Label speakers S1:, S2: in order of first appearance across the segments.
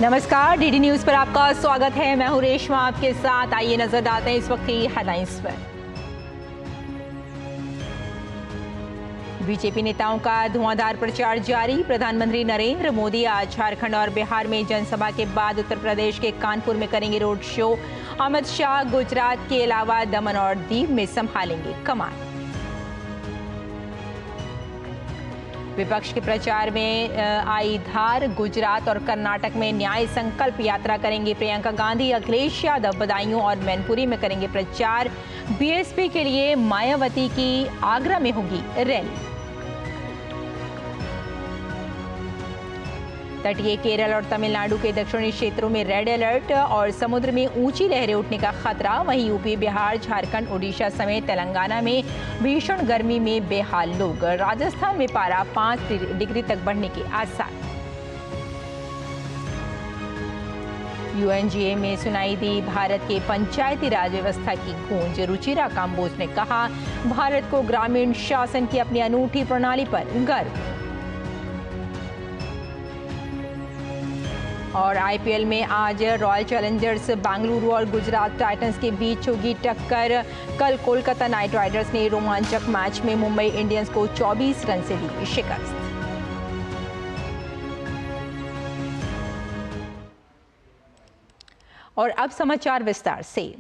S1: नमस्कार, DD news पर आपका स्वागत है। मैं हूं रेशमा आपके साथ। आइए नजर डालते हैं इस वक्त की हेडलाइंस पर। बीजेपी नेताओं का धुआंधार प्रचार जारी। प्रधानमंत्री नरेंद्र मोदी आज झारखंड और बिहार में जनसभा के बाद उत्तर प्रदेश के कानपुर में करेंगे रोड शो। अमित शाह गुजरात के अलावा दमन और दीव में संभालेंगे कमान। विपक्ष के प्रचार में आई धार। गुजरात और कर्नाटक में न्याय संकल्प यात्रा करेंगे प्रियंका गांधी। अखिलेश यादव बदायूं और मैनपुरी में करेंगे प्रचार। बीएसपी के लिए मायावती की आगरा में होगी रैली। तटीय केरल और तमिलनाडु के दक्षिणी क्षेत्रों में रेड अलर्ट और समुद्र में ऊंची लहरें उठने का खतरा। वहीं यूपी, बिहार, झारखंड, ओडिशा समेत तेलंगाना में भीषण गर्मी में बेहाल लोग। राजस्थान में पारा 5 डिग्री तक बढ़ने के आसार। यूएनजीए में सुनाई दी भारत के पंचायती राज व्यवस्था की गूंज। रुचिरा काम्बोज ने कहा, भारत को ग्रामीण शासन की अपनी अनूठी प्रणाली पर गर्व। और आईपीएल में आज रॉयल चैलेंजर्स बेंगलुरु और गुजरात टाइटंस के बीच होगी टक्कर। कल कोलकाता नाइट राइडर्स ने रोमांचक मैच में मुंबई इंडियंस को 24 रन से दी शिकस्त। और अब समाचार विस्तार से।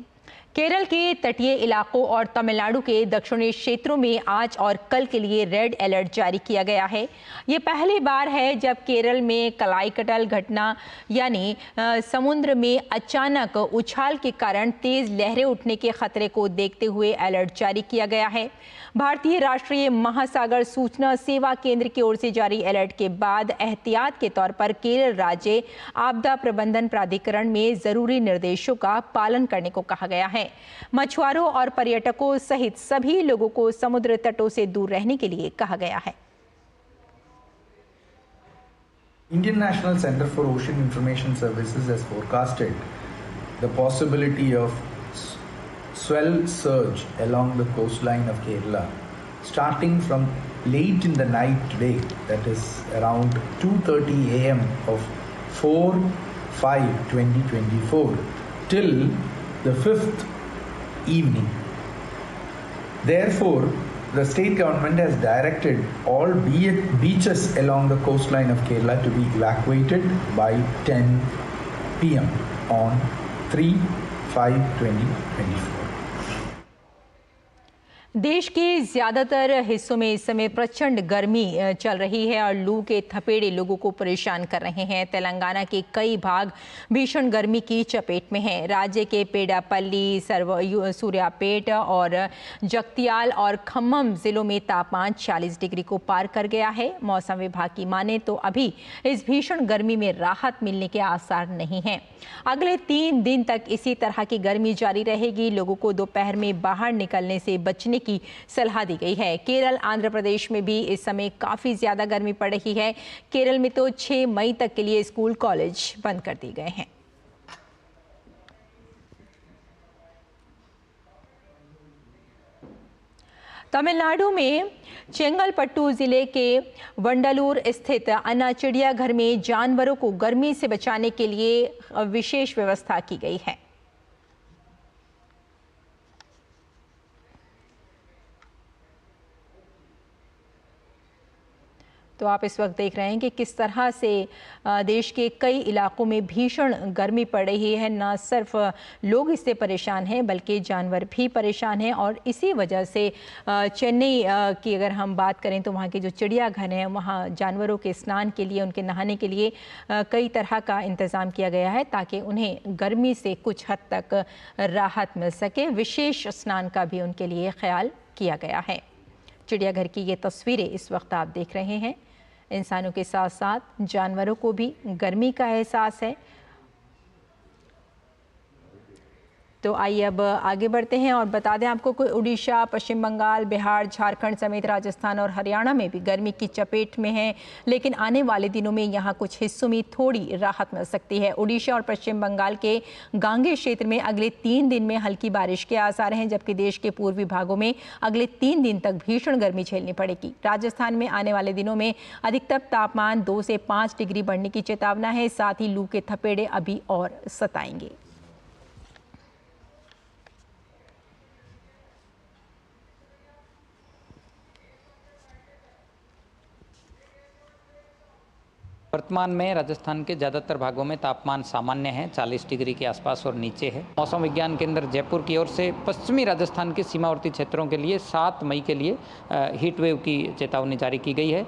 S1: केरल के तटीय इलाकों और तमिलनाडु के दक्षिणी क्षेत्रों में आज और कल के लिए रेड अलर्ट जारी किया गया है। ये पहली बार है जब केरल में कलाईकटल घटना यानी समुद्र में अचानक उछाल के कारण तेज लहरें उठने के खतरे को देखते हुए अलर्ट जारी किया गया है। भारतीय राष्ट्रीय महासागर सूचना सेवा केंद्र की ओर से जारी अलर्ट के बाद एहतियात के तौर पर केरल राज्य आपदा प्रबंधन प्राधिकरण में जरूरी निर्देशों का पालन करने को कहा गया है। मछुआरों और पर्यटकों सहित सभी लोगों को समुद्र तटों से दूर रहने के लिए कहा गया है।
S2: Indian National Center for Ocean Information Services has forecasted the possibility of swell surge along the coastline of Kerala starting from late in the night today, that is around 2:30 a.m. of 4/5/2024 till the 5th evening. Therefore, the state government has directed all beaches along the coastline of Kerala to be evacuated by 10 p.m. on 3/5/2024.
S1: देश के ज्यादातर हिस्सों में इस समय प्रचंड गर्मी चल रही है और लू के थपेड़े लोगों को परेशान कर रहे हैं। तेलंगाना के कई भाग भीषण गर्मी की चपेट में हैं। राज्य के पेडापल्ली, सूर्यापेट और जगतियाल और खम्मम जिलों में तापमान 40 डिग्री को पार कर गया है। मौसम विभाग की माने तो अभी इस भीषण गर्मी में राहत मिलने के आसार नहीं हैं। अगले 3 दिन तक इसी तरह की गर्मी जारी रहेगी। लोगों को दोपहर में बाहर निकलने से बचने की सलाह दी गई है। केरल, आंध्र प्रदेश में भी इस समय काफी ज्यादा गर्मी पड़ रही है। केरल में तो 6 मई तक के लिए स्कूल, कॉलेज बंद कर दिए गए हैं। तमिलनाडु में चेंगलपट्टू जिले के वंडलूर स्थित अन्ना चिड़ियाघर में जानवरों को गर्मी से बचाने के लिए विशेष व्यवस्था की गई है। तो आप इस वक्त देख रहे हैं कि किस तरह से देश के कई इलाकों में भीषण गर्मी पड़ रही है। न सिर्फ लोग इससे परेशान हैं बल्कि जानवर भी परेशान हैं और इसी वजह से चेन्नई की अगर हम बात करें तो वहाँ के जो चिड़ियाघर हैं वहाँ जानवरों के स्नान के लिए, उनके नहाने के लिए कई तरह का इंतज़ाम किया गया है ताकि उन्हें गर्मी से कुछ हद तक राहत मिल सके। विशेष स्नान का भी उनके लिए ख्याल किया गया है। चिड़ियाघर की ये तस्वीरें इस वक्त आप देख रहे हैं। इंसानों के साथ साथ जानवरों को भी गर्मी का एहसास है। तो आइए अब आगे बढ़ते हैं और बता दें आपको कि उड़ीसा, पश्चिम बंगाल, बिहार, झारखंड समेत राजस्थान और हरियाणा में भी गर्मी की चपेट में है, लेकिन आने वाले दिनों में यहां कुछ हिस्सों में थोड़ी राहत मिल सकती है। उड़ीसा और पश्चिम बंगाल के गांगे क्षेत्र में अगले 3 दिन में हल्की बारिश के आसार हैं, जबकि देश के पूर्वी भागों में अगले 3 दिन तक भीषण गर्मी झेलनी पड़ेगी। राजस्थान में आने वाले दिनों में अधिकतम तापमान 2 से 5 डिग्री बढ़ने की चेतावनी है। साथ ही लू के थपेड़े अभी और सताएंगे।
S3: वर्तमान में राजस्थान के ज़्यादातर भागों में तापमान सामान्य है, 40 डिग्री के आसपास और नीचे है। मौसम विज्ञान केंद्र जयपुर की ओर से पश्चिमी राजस्थान के सीमावर्ती क्षेत्रों के लिए 7 मई के लिए हीट वेव की चेतावनी जारी की गई है।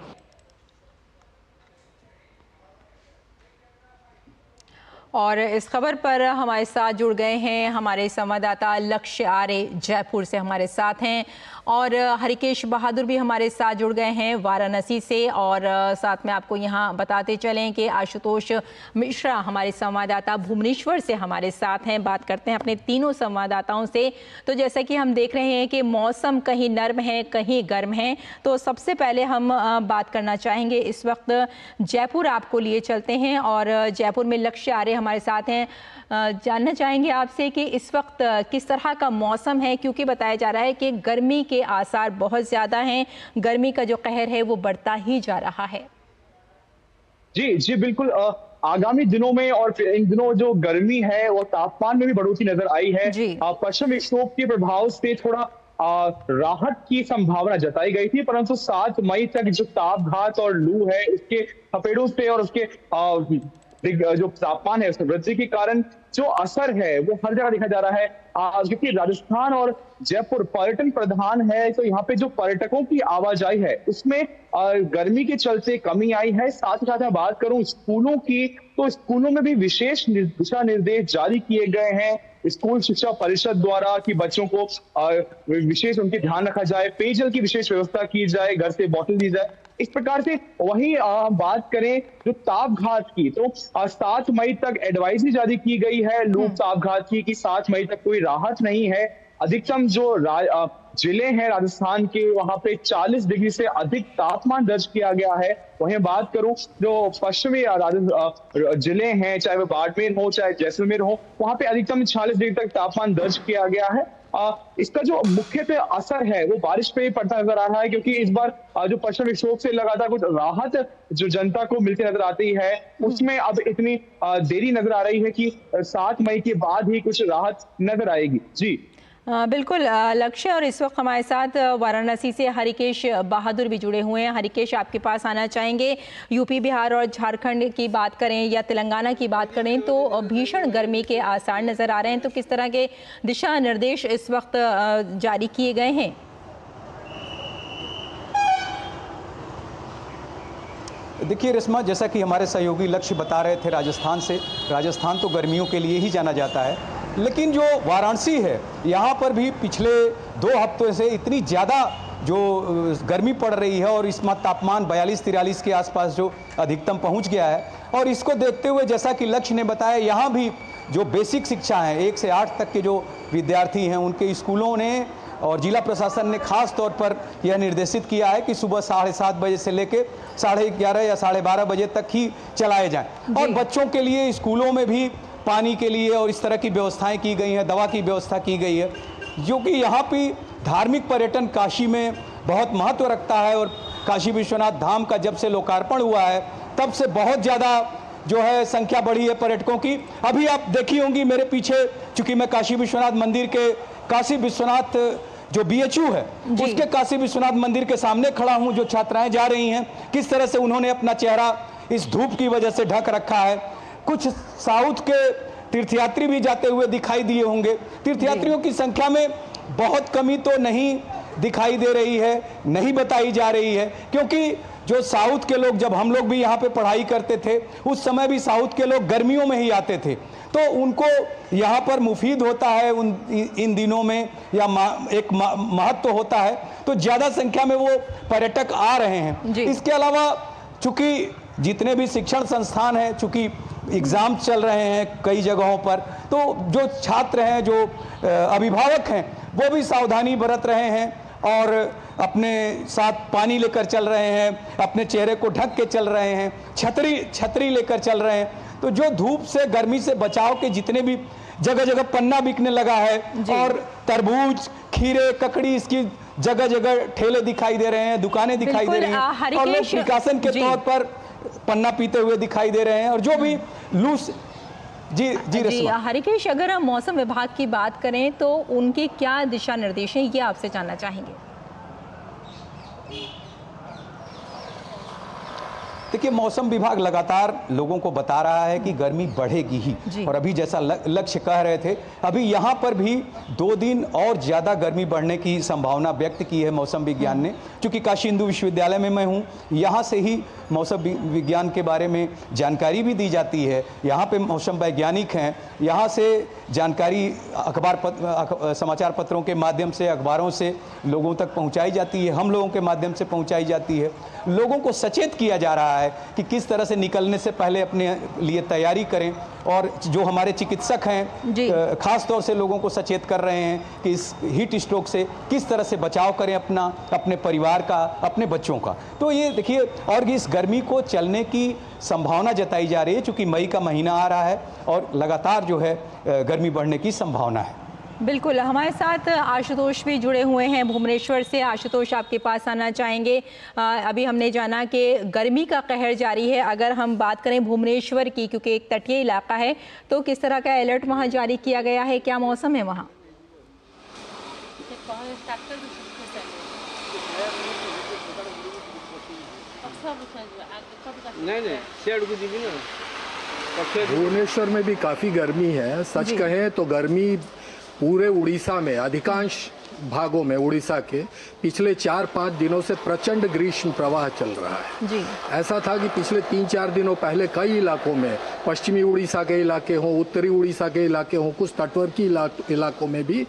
S1: और इस खबर पर हमारे साथ जुड़ गए हैं हमारे संवाददाता लक्ष्य आर्य, जयपुर से हमारे साथ हैं, और हरिकेश बहादुर भी हमारे साथ जुड़ गए हैं वाराणसी से। और साथ में आपको यहाँ बताते चलें कि आशुतोष मिश्रा हमारे संवाददाता भुवनेश्वर से हमारे साथ हैं। बात करते हैं अपने तीनों संवाददाताओं से। तो जैसा कि हम देख रहे हैं कि मौसम कहीं नर्म है, कहीं गर्म है, तो सबसे पहले हम बात करना चाहेंगे इस वक्त जयपुर आपको लिए चलते हैं, और जयपुर में लक्ष्य आर्य हमारे साथ हैं। जानना चाहेंगे आपसे कि इस वक्त किस तरह का मौसम है, क्योंकि बताया जा रहा है कि गर्मी के आसार बहुत ज्यादा हैं, गर्मी का जो कहर है वो बढ़ता ही जा रहा है।
S4: जी बिल्कुल। आगामी दिनों में और इन दिनों जो गर्मी है वो तापमान में भी बढ़ोतरी नजर आई है। पश्चिम विक्षोभ के प्रभाव से थोड़ा राहत की संभावना जताई गई थी, परंतु 7 मई तक जो तापघात और लू है उसके थपेड़ों से और उसके जो तापमान है उसमें वृद्धि के कारण जो असर है वो हर जगह देखा जा रहा है। क्योंकि राजस्थान और जयपुर पर्यटन प्रधान है, तो यहाँ पे जो पर्यटकों की आवाजाही है उसमें गर्मी के चलते कमी आई है। साथ ही साथ मैं बात करूं स्कूलों की, तो स्कूलों में भी विशेष दिशा निर्देश जारी किए गए हैं स्कूल शिक्षा परिषद द्वारा कि बच्चों को विशेष उनके ध्यान रखा जाए, पेयजल की विशेष व्यवस्था की जाए, घर से बोतल दी जाए। इस प्रकार से वहीं बात करें जो तापघात की, तो 7 मई तक एडवाइजरी जारी की गई है लू तापघात की कि 7 मई तक कोई राहत नहीं है। अधिकतम जो जिले हैं राजस्थान के वहां पे 40 डिग्री से अधिक तापमान दर्ज किया गया है। वहीं बात करूं जो पश्चिमी जिले हैं, चाहे वो बाड़मेर हो चाहे जैसलमेर हो, वहां पे अधिकतम 40 डिग्री तक तापमान दर्ज किया गया है। इसका जो मुख्यतः असर है वो बारिश पे ही पड़ता नजर आ रहा है, क्योंकि इस बार जो पश्चिम विक्षोभ से लगातार कुछ राहत जो जनता को मिलती नजर आती है उसमें अब इतनी देरी नजर आ रही है कि 7 मई के बाद ही कुछ राहत नजर आएगी। जी
S1: बिल्कुल लक्ष्य, और इस वक्त हमारे साथ वाराणसी से हरिकेश बहादुर भी जुड़े हुए हैं। हरिकेश, आपके पास आना चाहेंगे। यूपी, बिहार और झारखंड की बात करें या तेलंगाना की बात करें तो भीषण गर्मी के आसार नज़र आ रहे हैं, तो किस तरह के दिशा निर्देश इस वक्त जारी किए गए हैं?
S5: देखिए रेशमा, जैसा कि हमारे सहयोगी लक्ष्य बता रहे थे राजस्थान से, राजस्थान तो गर्मियों के लिए ही जाना जाता है, लेकिन जो वाराणसी है यहाँ पर भी पिछले 2 हफ्तों से इतनी ज़्यादा जो गर्मी पड़ रही है और इस माह तापमान 42-43 के आसपास जो अधिकतम पहुँच गया है। और इसको देखते हुए जैसा कि लक्ष्य ने बताया, यहाँ भी जो बेसिक शिक्षा है 1 से 8 तक के जो विद्यार्थी हैं उनके स्कूलों ने और जिला प्रशासन ने खास तौर पर यह निर्देशित किया है कि सुबह 7:30 बजे से लेकर 11:30 या 12:30 बजे तक ही चलाए जाएं। और बच्चों के लिए स्कूलों में भी पानी के लिए और इस तरह की व्यवस्थाएं की गई हैं, दवा की व्यवस्था की गई है, जो कि यहाँ पे धार्मिक पर्यटन काशी में बहुत महत्व रखता है। और काशी विश्वनाथ धाम का जब से लोकार्पण हुआ है तब से बहुत ज़्यादा जो है संख्या बढ़ी है पर्यटकों की। अभी आप देखी होंगी मेरे पीछे, चूँकि मैं काशी विश्वनाथ मंदिर के काशी विश्वनाथ जो BHU है उसके काशी विश्वनाथ मंदिर के सामने खड़ा हूँ। जो छात्राएं जा रही हैं, किस तरह से उन्होंने अपना चेहरा इस धूप की वजह से ढक रखा है। कुछ साउथ के तीर्थयात्री भी जाते हुए दिखाई दिए होंगे। तीर्थयात्रियों की संख्या में बहुत कमी तो नहीं दिखाई दे रही है, नहीं बताई जा रही है, क्योंकि जो साउथ के लोग, जब हम लोग भी यहाँ पे पढ़ाई करते थे उस समय भी साउथ के लोग गर्मियों में ही आते थे, तो उनको यहाँ पर मुफीद होता है इन दिनों में, या एक महत्व होता है, तो ज़्यादा संख्या में वो पर्यटक आ रहे हैं। इसके अलावा चूँकि जितने भी शिक्षण संस्थान हैं, चूँकि एग्ज़ाम चल रहे हैं कई जगहों पर, तो जो छात्र हैं, जो अभिभावक हैं, वो भी सावधानी बरत रहे हैं और अपने साथ पानी लेकर चल रहे हैं, अपने चेहरे को ढक के चल रहे हैं, छतरी लेकर चल रहे हैं। तो जो धूप से, गर्मी से बचाव के जितने भी जगह जगह पन्ना बिकने लगा है और तरबूज, खीरे, ककड़ी, इसकी जगह जगह ठेले दिखाई दे रहे हैं, दुकानें दिखाई दे रही हैं और लोग प्रिकॉशन के तौर पर पन्ना पीते हुए दिखाई दे रहे हैं। और जो भी लूज जी
S1: हरिकेश, अगर हम मौसम विभाग की बात करें तो उनके क्या दिशा निर्देश हैं, ये आपसे जानना चाहेंगे।
S5: देखिए, मौसम विभाग लगातार लोगों को बता रहा है कि गर्मी बढ़ेगी ही, और अभी जैसा लक्ष्य कह रहे थे, अभी यहाँ पर भी 2 दिन और ज़्यादा गर्मी बढ़ने की संभावना व्यक्त की है मौसम विज्ञान ने। चूँकि काशी हिंदू विश्वविद्यालय में मैं हूँ, यहाँ से ही मौसम विज्ञान के बारे में जानकारी भी दी जाती है। यहाँ पे मौसम वैज्ञानिक हैं, यहाँ से जानकारी समाचार पत्रों के माध्यम से, अखबारों से लोगों तक पहुँचाई जाती है, हम लोगों के माध्यम से पहुँचाई जाती है। लोगों को सचेत किया जा रहा है कि किस तरह से निकलने से पहले अपने लिए तैयारी करें, और जो हमारे चिकित्सक हैं खास तौर से लोगों को सचेत कर रहे हैं कि इस हीट स्ट्रोक से किस तरह से बचाव करें अपना, अपने परिवार का, अपने बच्चों का। तो ये देखिए, और इस गर्मी को चलने की संभावना जताई जा रही है, चूँकि मई का महीना आ रहा है और लगातार जो है गर्मी बढ़ने की संभावना है।
S1: बिल्कुल, हमारे साथ आशुतोष भी जुड़े हुए हैं भुवनेश्वर से। आशुतोष, आपके पास आना चाहेंगे। अभी हमने जाना कि गर्मी का कहर जारी है। अगर हम बात करें भुवनेश्वर की, क्योंकि एक तटीय इलाका है, तो किस तरह का अलर्ट वहां जारी किया गया है, क्या मौसम है वहां?
S6: भुवनेश्वर में भी काफ़ी गर्मी है। सच कहें तो गर्मी पूरे उड़ीसा में, अधिकांश भागों में उड़ीसा के पिछले 4-5 दिनों से प्रचंड ग्रीष्म प्रवाह चल रहा है जी। ऐसा था कि पिछले 3-4 दिनों पहले कई इलाकों में, पश्चिमी उड़ीसा के इलाके हों, उत्तरी उड़ीसा के इलाके हों, कुछ तटवर्ती इलाकों में भी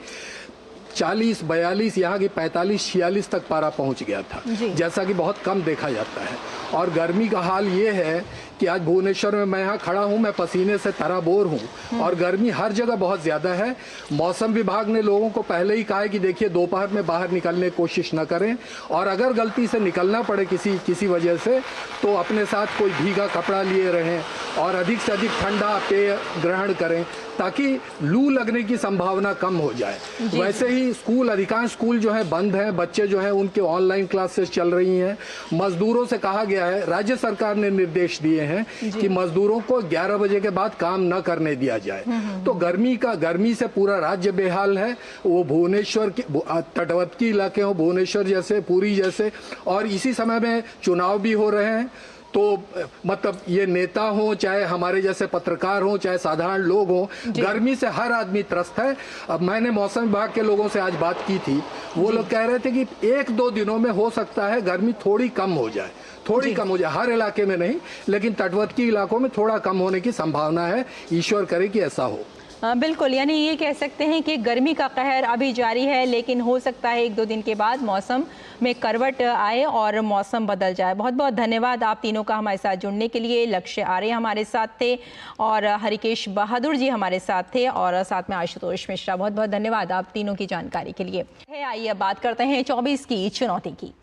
S6: 40, 42, यहाँ की 45, 46 तक पारा पहुँच गया था, जैसा कि बहुत कम देखा जाता है। और गर्मी का हाल ये है कि आज भुवनेश्वर में मैं यहाँ खड़ा हूँ, मैं पसीने से तराबोर हूँ और गर्मी हर जगह बहुत ज़्यादा है। मौसम विभाग ने लोगों को पहले ही कहा है कि देखिए, दोपहर में बाहर निकलने की कोशिश न करें, और अगर गलती से निकलना पड़े किसी वजह से, तो अपने साथ कोई भीगा कपड़ा लिए रहें और अधिक से अधिक ठंडा पेय ग्रहण करें, ताकि लू लगने की संभावना कम हो जाए। वैसे ही स्कूल, अधिकांश स्कूल जो है बंद हैं, बच्चे जो है उनके ऑनलाइन क्लासेस चल रही हैं। मजदूरों से कहा गया है, राज्य सरकार ने निर्देश दिए हैं कि मजदूरों को 11 बजे के बाद काम न करने दिया जाए। तो गर्मी से पूरा राज्य बेहाल है। वो भुवनेश्वर के तटवर्ती इलाके हो, भुवनेश्वर जैसे, पुरी जैसे, और इसी समय में चुनाव भी हो रहे हैं। तो मतलब ये नेता हो, चाहे हमारे जैसे पत्रकार हो, चाहे साधारण लोग हो, गर्मी से हर आदमी त्रस्त है। अब मैंने मौसम विभाग के लोगों से आज बात की थी, वो लोग कह रहे थे कि 1-2 दिनों में हो सकता है गर्मी थोड़ी कम हो जाए, हर इलाके में नहीं, लेकिन तटवर्ती इलाकों में थोड़ा कम होने की संभावना है। ईश्वर करे कि ऐसा हो।
S1: बिल्कुल, यानी ये कह सकते हैं कि गर्मी का कहर अभी जारी है, लेकिन हो सकता है 1-2 दिन के बाद मौसम में करवट आए और मौसम बदल जाए। बहुत बहुत धन्यवाद आप तीनों का हमारे साथ जुड़ने के लिए। लक्ष्य आर्य हमारे साथ थे और हरिकेश बहादुर जी हमारे साथ थे, और साथ में आशुतोष मिश्रा। बहुत बहुत धन्यवाद आप तीनों की जानकारी के लिए। आइए अब बात करते हैं 24 की चुनौती की।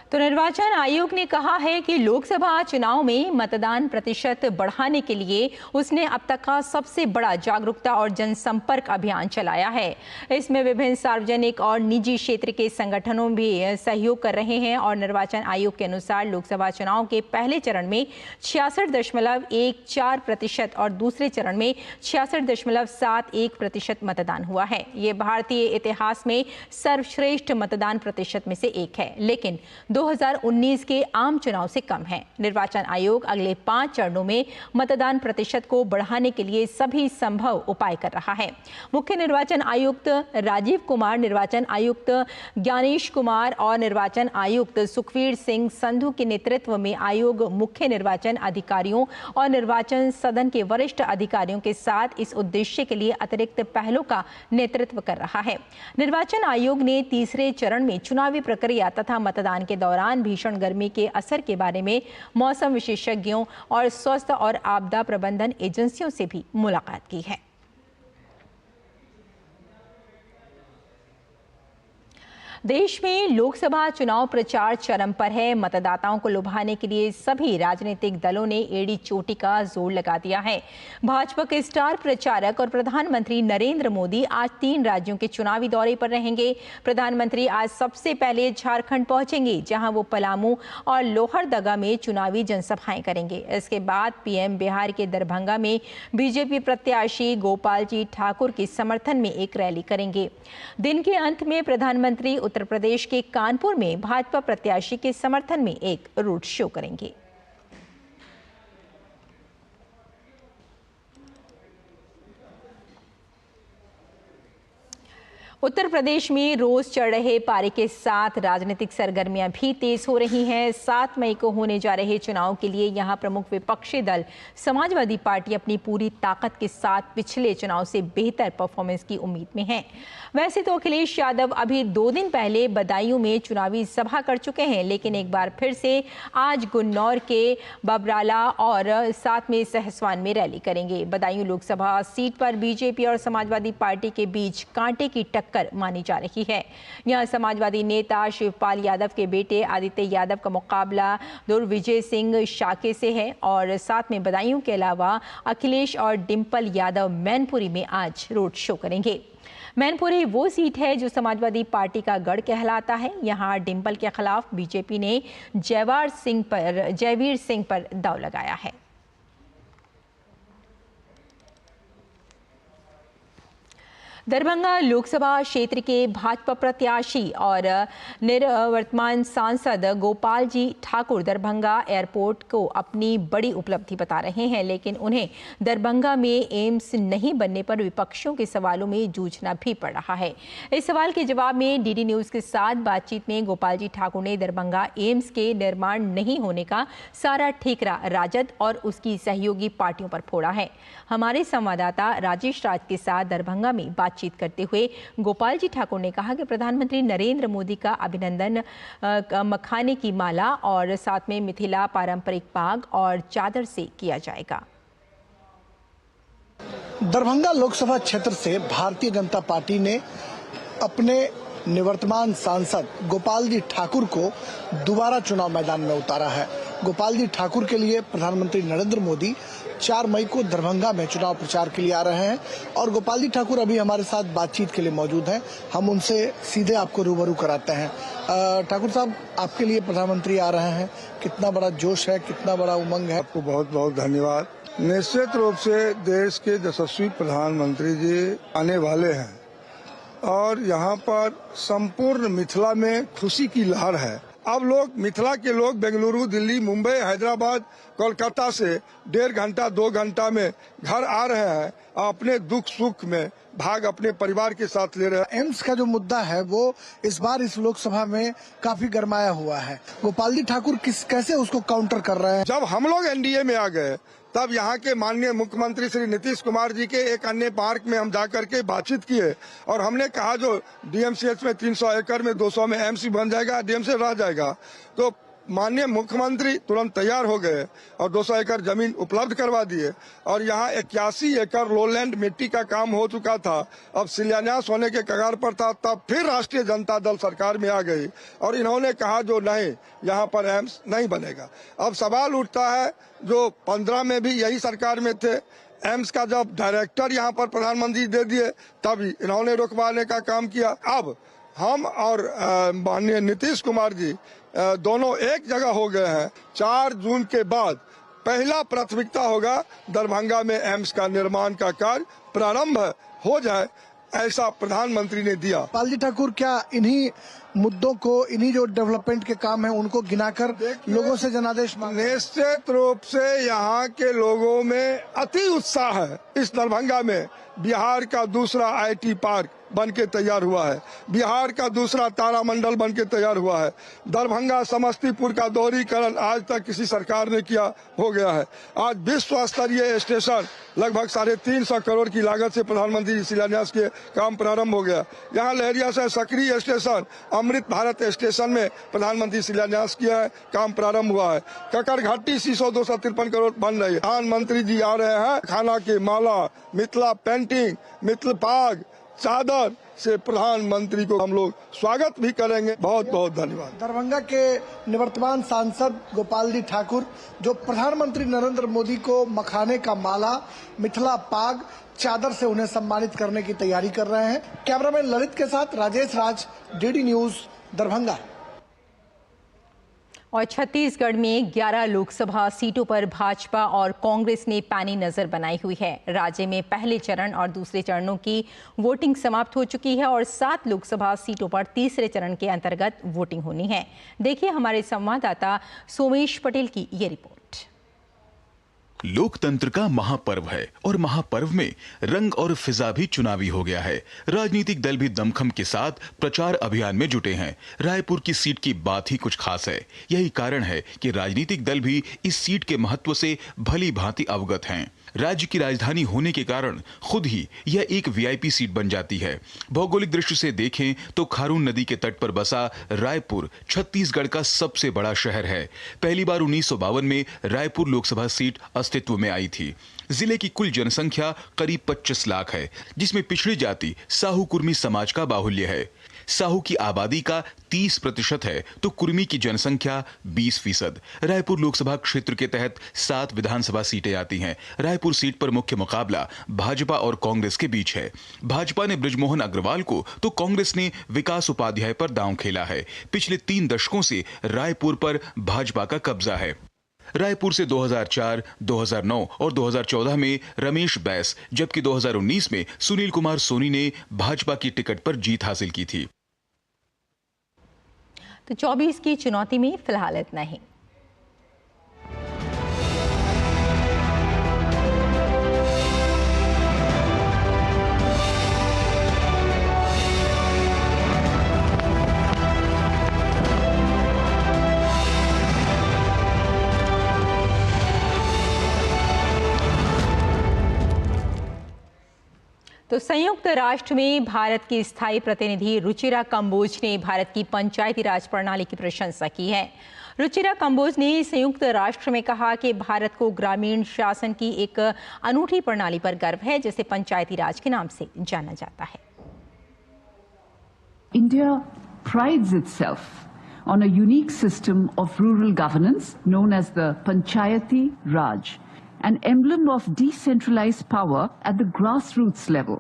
S1: तो निर्वाचन आयोग ने कहा है कि लोकसभा चुनाव में मतदान प्रतिशत बढ़ाने के लिए उसने अब तक का सबसे बड़ा जागरूकता और जनसंपर्क अभियान चलाया है। इसमें विभिन्न सार्वजनिक और निजी क्षेत्र के संगठनों भी सहयोग कर रहे हैं, और निर्वाचन आयोग के अनुसार लोकसभा चुनाव के पहले चरण में 66.14% और दूसरे चरण में 66.71% मतदान हुआ है। ये भारतीय इतिहास में सर्वश्रेष्ठ मतदान प्रतिशत में से एक है। लेकिन 2019 के आम चुनाव से कम है। निर्वाचन आयोग अगले 5 चरणों में मतदान प्रतिशत को बढ़ाने के लिए सभी संभव उपाय कर रहा है। मुख्य निर्वाचन आयुक्त राजीव कुमार, निर्वाचन आयुक्त ज्ञानेश कुमार और निर्वाचन आयुक्त सुखवीर सिंह संधू के नेतृत्व में आयोग मुख्य निर्वाचन अधिकारियों और निर्वाचन सदन के वरिष्ठ अधिकारियों के साथ इस उद्देश्य के लिए अतिरिक्त पहलों का नेतृत्व कर रहा है। निर्वाचन आयोग ने तीसरे चरण में चुनावी प्रक्रिया तथा मतदान के दौरान भीषण गर्मी के असर के बारे में मौसम विशेषज्ञों और स्वास्थ्य और आपदा प्रबंधन एजेंसियों से भी मुलाकात की है। देश में लोकसभा चुनाव प्रचार चरम पर है। मतदाताओं को लुभाने के लिए सभी राजनीतिक दलों ने एड़ी चोटी का जोर लगा दिया है। भाजपा के स्टार प्रचारक और प्रधानमंत्री नरेंद्र मोदी आज 3 राज्यों के चुनावी दौरे पर रहेंगे। प्रधानमंत्री आज सबसे पहले झारखंड पहुंचेंगे, जहां वो पलामू और लोहरदगा में चुनावी जनसभाएं करेंगे। इसके बाद पीएम बिहार के दरभंगा में बीजेपी प्रत्याशी गोपाल जी ठाकुर के समर्थन में एक रैली करेंगे। दिन के अंत में प्रधानमंत्री उत्तर प्रदेश के कानपुर में भाजपा प्रत्याशी के समर्थन में एक रोड शो करेंगे। उत्तर प्रदेश में रोज चढ़ रहे पारे के साथ राजनीतिक सरगर्मियां भी तेज हो रही हैं। 7 मई को होने जा रहे चुनाव के लिए यहां प्रमुख विपक्षी दल समाजवादी पार्टी अपनी पूरी ताकत के साथ पिछले चुनाव से बेहतर परफॉर्मेंस की उम्मीद में है। वैसे तो अखिलेश यादव अभी 2 दिन पहले बदायूं में चुनावी सभा कर चुके हैं, लेकिन एक बार फिर से आज गुन्नौर के बबराला और साथ में सहसवान में रैली करेंगे। बदायूं लोकसभा सीट पर बीजेपी और समाजवादी पार्टी के बीच कांटे की टक्कर मानी जा रही है। यहां समाजवादी नेता शिवपाल यादव के बेटे आदित्य यादव का मुकाबला दुर्विजय सिंह शाके से है और साथ में बदायूं के अलावा अखिलेश और डिंपल यादव मैनपुरी में आज रोड शो करेंगे। मैनपुरी वो सीट है जो समाजवादी पार्टी का गढ़ कहलाता है। यहां डिंपल के खिलाफ बीजेपी ने जयवीर सिंह पर दांव लगाया है। दरभंगा लोकसभा क्षेत्र के भाजपा प्रत्याशी और निवर्तमान सांसद गोपाल जी ठाकुर दरभंगा एयरपोर्ट को अपनी बड़ी उपलब्धि बता रहे हैं, लेकिन उन्हें दरभंगा में एम्स नहीं बनने पर विपक्षियों के सवालों में जूझना भी पड़ रहा है। इस सवाल के जवाब में डीडी न्यूज के साथ बातचीत में गोपाल जी ठाकुर ने दरभंगा एम्स के निर्माण नहीं होने का सारा ठेकरा राजद और उसकी सहयोगी पार्टियों पर फोड़ा है। हमारे संवाददाता राजेश राज के साथ दरभंगा में बातचीत करते हुए गोपाल जी ठाकुर ने कहा कि प्रधानमंत्री नरेंद्र मोदी का अभिनंदन मखाने की माला और साथ में मिथिला पारंपरिक पाग और चादर से किया जाएगा।
S7: दरभंगा लोकसभा क्षेत्र से भारतीय जनता पार्टी ने अपने निवर्तमान सांसद गोपाल जी ठाकुर को दोबारा चुनाव मैदान में उतारा है। गोपाल जी ठाकुर के लिए प्रधानमंत्री नरेंद्र मोदी 4 मई को दरभंगा में चुनाव प्रचार के लिए आ रहे हैं और गोपाल जी ठाकुर अभी हमारे साथ बातचीत के लिए मौजूद हैं। हम उनसे सीधे आपको रूबरू कराते हैं। ठाकुर साहब, आपके लिए प्रधानमंत्री आ रहे हैं, कितना बड़ा जोश है, कितना बड़ा उमंग है?
S8: आपको बहुत बहुत धन्यवाद। निश्चित रूप से देश के यशस्वी प्रधानमंत्री जी आने वाले हैं और यहाँ पर संपूर्ण मिथिला में खुशी की लहर है। अब लोग मिथिला के लोग बेंगलुरु, दिल्ली, मुंबई, हैदराबाद, कोलकाता से 1.5 घंटा 2 घंटा में घर आ रहे हैं, अपने दुख सुख में भाग अपने परिवार के साथ ले रहे हैं।
S7: एम्स का जो मुद्दा है वो इस बार इस लोकसभा में काफी गरमाया हुआ है। गोपाल जी ठाकुर कैसे उसको काउंटर कर रहे हैं?
S8: जब हम लोग एनडीए में आ गए तब यहाँ के माननीय मुख्यमंत्री श्री नीतीश कुमार जी के एक अन्य पार्क में हम जाकर के बातचीत किए और हमने कहा जो डीएमसीएच में 300 एकड़ में 200 में एम्स बन जाएगा, डीएमसीएच रह जाएगा। तो माननीय मुख्यमंत्री तुरंत तैयार हो गए और 200 एकड़ जमीन उपलब्ध करवा दिए और यहाँ 81 एकड़ लोलैंड मिट्टी का काम हो चुका था। अब शिलान्यास होने के कगार पर था, तब फिर राष्ट्रीय जनता दल सरकार में आ गई और इन्होंने कहा जो नहीं, यहाँ पर एम्स नहीं बनेगा। अब सवाल उठता है जो 15 में भी यही सरकार में थे, एम्स का जब डायरेक्टर यहाँ पर प्रधानमंत्री दे दिए तब इन्होंने रुकवाने का काम किया। अब हम और माननीय नीतीश कुमार जी दोनों एक जगह हो गए हैं। 4 जून के बाद पहला प्राथमिकता होगा दरभंगा में एम्स का निर्माण का कार्य प्रारंभ हो जाए। ऐसा प्रधानमंत्री ने दिया।
S7: गोपाल जी ठाकुर, क्या इन्हीं मुद्दों को, इन्हीं जो डेवलपमेंट के काम है उनको गिनाकर लोगों से जनादेश मांगे?
S8: निश्चित रूप से यहाँ के लोगों में अति उत्साह है। इस दरभंगा में बिहार का दूसरा IT पार्क बन के तैयार हुआ है, बिहार का दूसरा तारामंडल बन के तैयार हुआ है। दरभंगा समस्तीपुर का दोहरीकरण आज तक किसी सरकार ने किया हो गया है। आज विश्व स्तरीय स्टेशन लगभग 350 करोड़ की लागत से प्रधानमंत्री शिलान्यास के काम प्रारंभ हो गया। यहाँ लहरिया से सक्रिय स्टेशन, अमृत भारत स्टेशन में प्रधानमंत्री शिलान्यास किया है, काम प्रारंभ हुआ है। ककर घाटी 253 करोड़ बन रही है। प्रधानमंत्री जी आ रहे हैं, खाना की माला, मिथिला पेंटिंग, मिथिला पाग, चादर से प्रधानमंत्री को हम लोग स्वागत भी करेंगे। बहुत बहुत धन्यवाद।
S7: दरभंगा के निवर्तमान सांसद गोपाल जी ठाकुर, जो प्रधानमंत्री नरेंद्र मोदी को मखाने का माला, मिथिला पाग, चादर से उन्हें सम्मानित करने की तैयारी कर रहे हैं। कैमरामैन ललित के साथ राजेश राज, DD न्यूज, दरभंगा।
S1: और छत्तीसगढ़ में 11 लोकसभा सीटों पर भाजपा और कांग्रेस ने पैनी नजर बनाई हुई है। राज्य में पहले चरण और दूसरे चरणों की वोटिंग समाप्त हो चुकी है और 7 लोकसभा सीटों पर तीसरे चरण के अंतर्गत वोटिंग होनी है। देखिए हमारे संवाददाता सोमेश पटेल की ये रिपोर्ट।
S9: लोकतंत्र का महापर्व है और महापर्व में रंग और फिजा भी चुनावी हो गया है। राजनीतिक दल भी दमखम के साथ प्रचार अभियान में जुटे हैं। रायपुर की सीट की बात ही कुछ खास है। यही कारण है कि राजनीतिक दल भी इस सीट के महत्व से भली भांति अवगत हैं। राज्य की राजधानी होने के कारण खुद ही यह एक VIP सीट बन जाती है। भौगोलिक दृष्टि से देखें तो खारून नदी के तट पर बसा रायपुर छत्तीसगढ़ का सबसे बड़ा शहर है। पहली बार 1952 में रायपुर लोकसभा सीट अस्तित्व में आई थी। जिले की कुल जनसंख्या करीब 25 लाख है, जिसमें पिछड़ी जाति साहू कुर्मी समाज का बाहुल्य है। साहू की आबादी का 30% है तो कुर्मी की जनसंख्या 20%। रायपुर लोकसभा क्षेत्र के तहत 7 विधानसभा सीटें आती हैं। रायपुर सीट पर मुख्य मुकाबला भाजपा और कांग्रेस के बीच है। भाजपा ने बृजमोहन अग्रवाल को तो कांग्रेस ने विकास उपाध्याय पर दांव खेला है। पिछले 3 दशकों से रायपुर पर भाजपा का कब्जा है। रायपुर से 2004, 2009 और 2014 में रमेश बैस, जबकि 2019 में सुनील कुमार सोनी ने भाजपा की टिकट पर जीत हासिल की थी।
S1: तो 24 की चुनौती में फिलहाल इतना ही। तो संयुक्त राष्ट्र में भारत की स्थायी प्रतिनिधि रुचिरा कंबोज ने भारत की पंचायती राज प्रणाली की प्रशंसा की है। रुचिरा कंबोज ने संयुक्त राष्ट्र में कहा कि भारत को ग्रामीण शासन की एक अनूठी प्रणाली पर गर्व है, जिसे पंचायती राज के नाम से जाना जाता है।
S10: India prides itself on a unique system of rural governance known as the Panchayati Raj, an emblem of decentralized power at the grassroots level.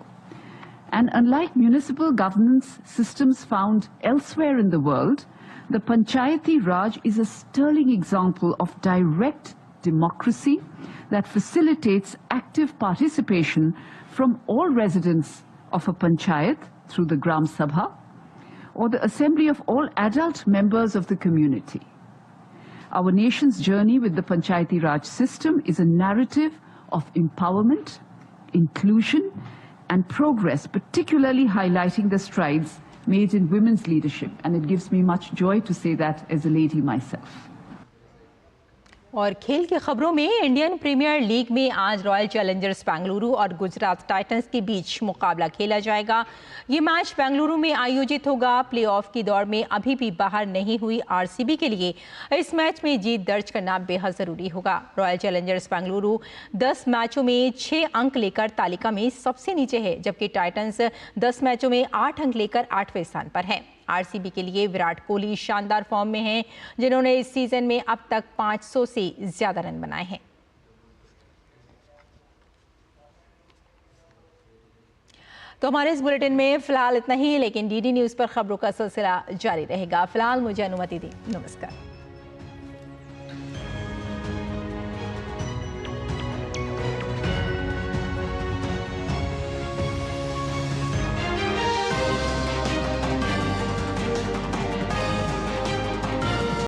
S10: And unlike municipal governance systems found elsewhere in the world, the Panchayati Raj is a sterling example of direct democracy that facilitates active participation from all residents of a panchayat through the Gram Sabha or the assembly of all adult members of the community. Our nation's journey with the Panchayati Raj system is a narrative of empowerment, inclusion, and progress, particularly highlighting the strides made in women's leadership. And it gives me much joy to say that as a lady myself.
S1: और खेल की खबरों में Indian premiere league में आज royal Challengers Bengaluru और Gujarat Titans के बीच मुकाबला खेला जाएगा। ये मैच बेंगलुरु में आयोजित होगा। प्लेऑफ की दौड़ में अभी भी बाहर नहीं हुई आरसीबी के लिए इस मैच में जीत दर्ज करना बेहद जरूरी होगा। रॉयल चैलेंजर्स बेंगलुरु 10 मैचों में 6 अंक लेकर तालिका में सबसे नीचे है, जबकि टाइटंस 10 मैचों में 8 अंक लेकर 8वें स्थान पर है। आरसीबी के लिए विराट कोहली शानदार फॉर्म में हैं, जिन्होंने इस सीजन में अब तक 500 से ज्यादा रन बनाए हैं। तो हमारे इस बुलेटिन में फिलहाल इतना ही, लेकिन डीडी न्यूज पर खबरों का सिलसिला जारी रहेगा। फिलहाल मुझे अनुमति दी। नमस्कार।